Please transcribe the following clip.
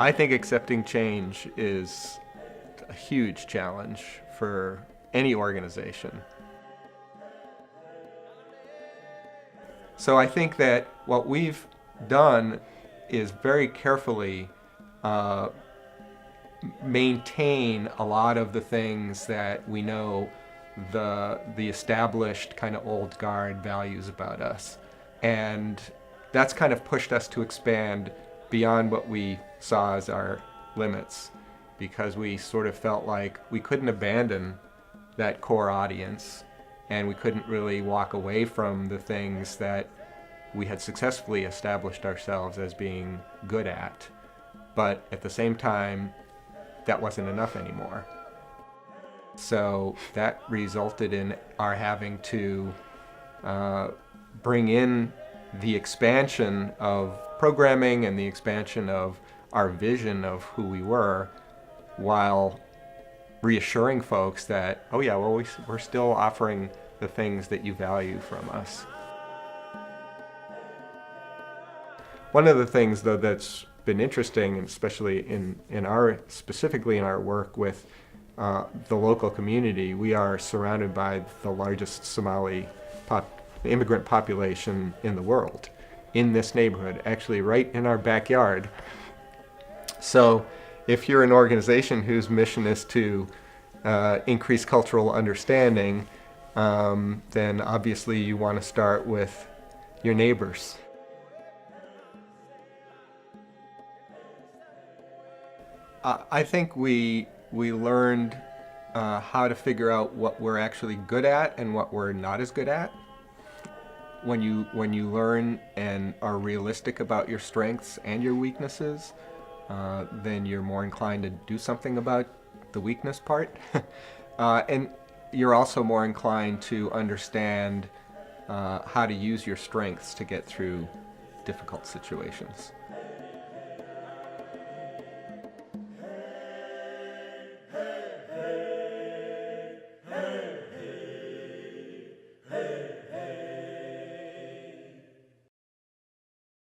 I think accepting change is a huge challenge for any organization. So I think that what we've done is very carefully uh, maintain a lot of the things that we know the established kind of old guard values about us. And that's kind of pushed us to expand beyond what we saw as our limits, because we sort of felt like we couldn't abandon that core audience and we couldn't really walk away from the things that we had successfully established ourselves as being good at. But at the same time, that wasn't enough anymore. So that resulted in our having to bring in the expansion of programming and the expansion of our vision of who we were, while reassuring folks that, oh yeah, well, we're still offering the things that you value from us. One of the things, though, that's been interesting, especially specifically in our work with the local community, we are surrounded by the largest Somali immigrant population in the world, in this neighborhood, actually right in our backyard. So if you're an organization whose mission is to increase cultural understanding, then obviously you want to start with your neighbors. I think we learned how to figure out what we're actually good at and what we're not as good at. When you learn and are realistic about your strengths and your weaknesses, then you're more inclined to do something about the weakness part. And you're also more inclined to understand how to use your strengths to get through difficult situations.